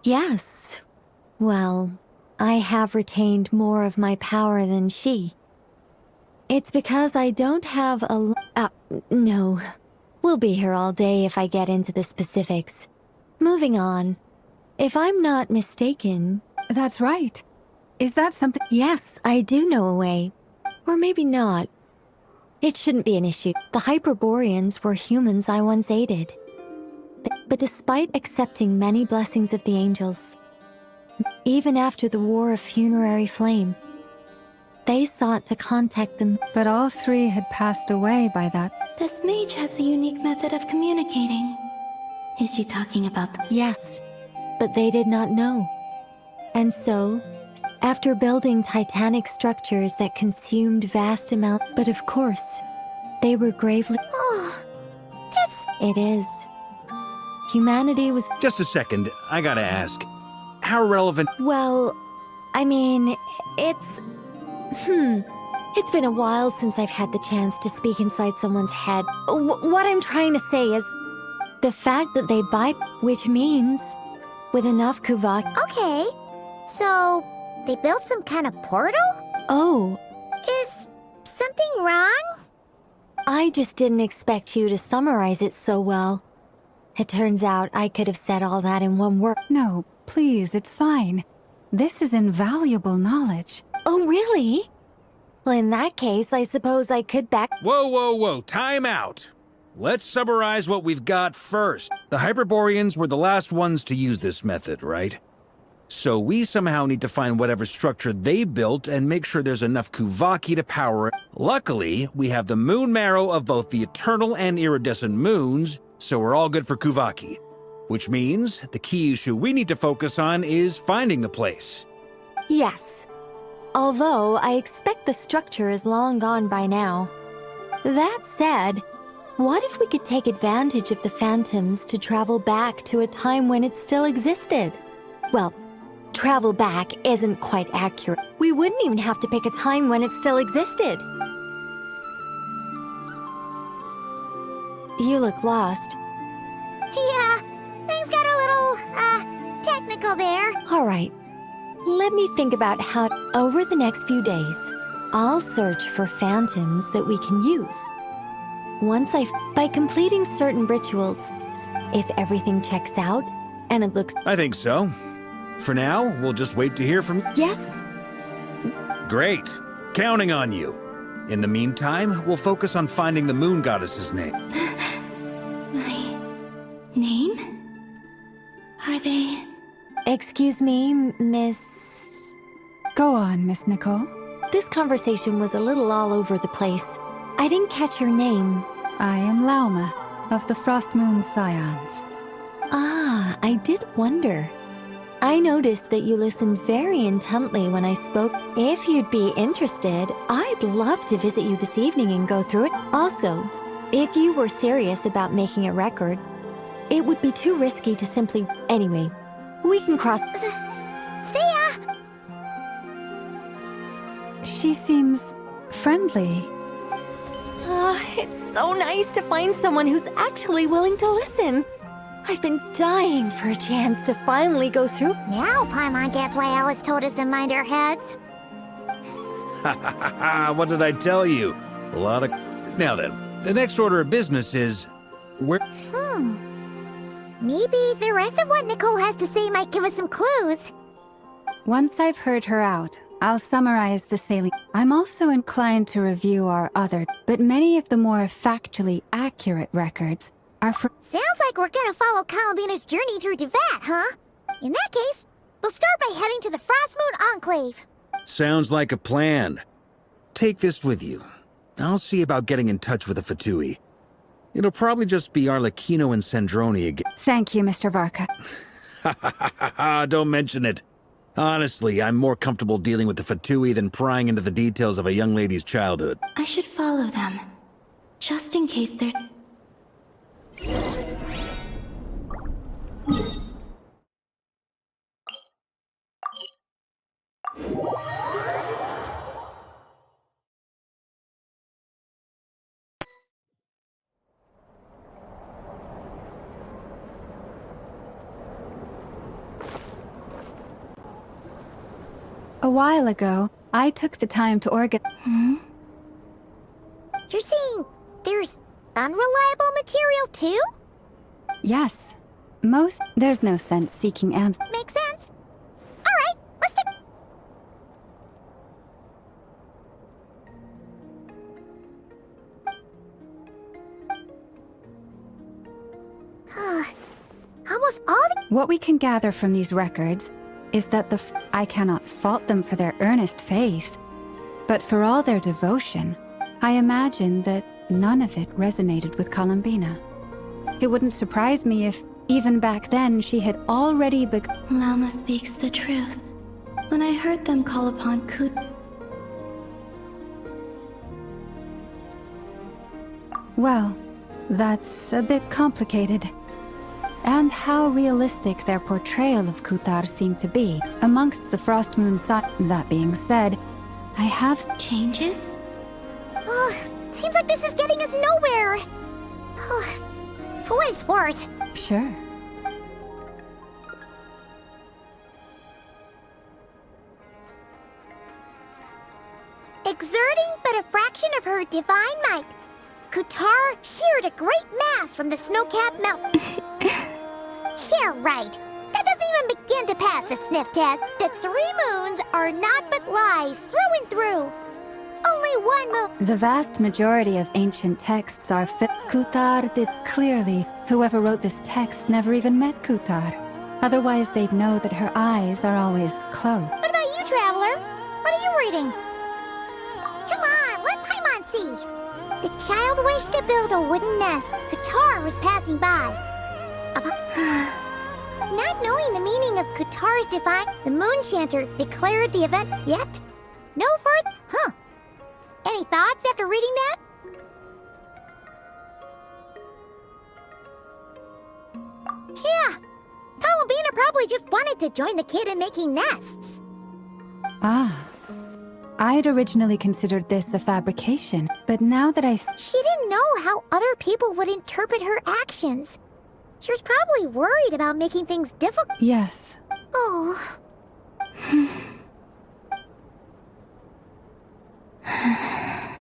Yes. Well, I have retained more of my power than she. It's because I don't have no. We'll be here all day if I get into the specifics. Moving on. If I'm not mistaken... That's right. Is that something? Yes, I do know a way. Or maybe not. It shouldn't be an issue. The Hyperboreans were humans I once aided. But despite accepting many blessings of the angels, even after the War of Funerary Flame, they sought to contact them. But all three had passed away by that. This mage has a unique method of communicating. Is she talking about the... Yes, but they did not know. And so, after building titanic structures that consumed vast amounts, but of course, they were gravely... Oh, It is. Humanity was... Just a second, I gotta ask. How relevant... Well, I mean, it's... It's been a while since I've had the chance to speak inside someone's head. What I'm trying to say is... The fact that they which means... With enough kuvak... Okay, so they built some kind of portal? Oh, Is something wrong? I just didn't expect you to summarize it so well. It turns out I could have said all that in one word. No, please, it's fine. This is invaluable knowledge. Oh, really? Well, in that case, I suppose I could back... Whoa, time out! Let's summarize what we've got first. The Hyperboreans were the last ones to use this method, right? So we somehow need to find whatever structure they built and make sure there's enough Kuvaki to power it. Luckily, we have the moon marrow of both the eternal and iridescent moons, so we're all good for Kuvaki. Which means the key issue we need to focus on is finding the place. Yes. Although, I expect the structure is long gone by now. That said, what if we could take advantage of the phantoms to travel back to a time when it still existed? Well, travel back isn't quite accurate. We wouldn't even have to pick a time when it still existed. You look lost. Yeah, things got a little, technical there. All right. Let me think about how... Over the next few days, I'll search for phantoms that we can use. By completing certain rituals, if everything checks out, and it looks... I think so. For now, we'll just wait to hear from... Yes? Great. Counting on you. In the meantime, we'll focus on finding the moon goddess's name. My name? Are they... Excuse me, Miss... Go on, Miss Nicole. This conversation was a little all over the place. I didn't catch your name. I am Lauma, of the Frost Moon Scions. Ah, I did wonder. I noticed that you listened very intently when I spoke. If you'd be interested, I'd love to visit you this evening and go through it. Also, if you were serious about making a record, it would be too risky to simply... Anyway, we can cross... See ya! She seems friendly. It's so nice to find someone who's actually willing to listen. I've been dying for a chance to finally go through... Now Paimon gets why Alice told us to mind our heads. What did I tell you? A lot of... Now then, the next order of business is... Maybe the rest of what Nicole has to say might give us some clues. Once I've heard her out, I'll summarize the salient. I'm also inclined to review our other, but many of the more factually accurate records are from... Sounds like we're gonna follow Columbina's journey through Devat, huh? In that case, we'll start by heading to the Frost Moon Enclave. Sounds like a plan. Take this with you. I'll see about getting in touch with the Fatui. It'll probably just be Arlecchino and Sandroni again. Thank you, Mr. Varka. Don't mention it. Honestly, I'm more comfortable dealing with the Fatui than prying into the details of a young lady's childhood. I should follow them. Just in case they're... A while ago, I took the time to organize. You're saying there's unreliable material too? Yes. There's no sense seeking answers. Makes sense. Alright, let's do... Almost all the... What we can gather from these records is that I cannot fault them for their earnest faith, but for all their devotion, I imagine that none of it resonated with Columbina. It wouldn't surprise me if, even back then, she had already begun. Lama speaks the truth. When I heard them call upon Kut... Well, that's a bit complicated. And how realistic their portrayal of Kutar seemed to be amongst the Frost Moon side. That being said, I have Changes? Seems like this is getting us nowhere. For what it's worth. Sure. Exerting but a fraction of her divine might, Kutar sheared a great mass from the snow-capped mountain. Yeah, right. That doesn't even begin to pass the sniff test. The 3 moons are not but lies through and through. Only one moon. The vast majority of ancient texts are Kutar did clearly. Whoever wrote this text never even met Kutar. Otherwise, they'd know that her eyes are always closed. What about you, Traveler? What are you reading? Come on, let Paimon see. The child wished to build a wooden nest. Kutar was passing by. Not knowing the meaning of Kutar's divine, the Moon Chanter declared the event yet. No further. Any thoughts after reading that? Yeah. Columbina probably just wanted to join the kid in making nests. Ah. I'd originally considered this a fabrication, but now that She didn't know how other people would interpret her actions. She was probably worried about making things difficult. Yes. Oh.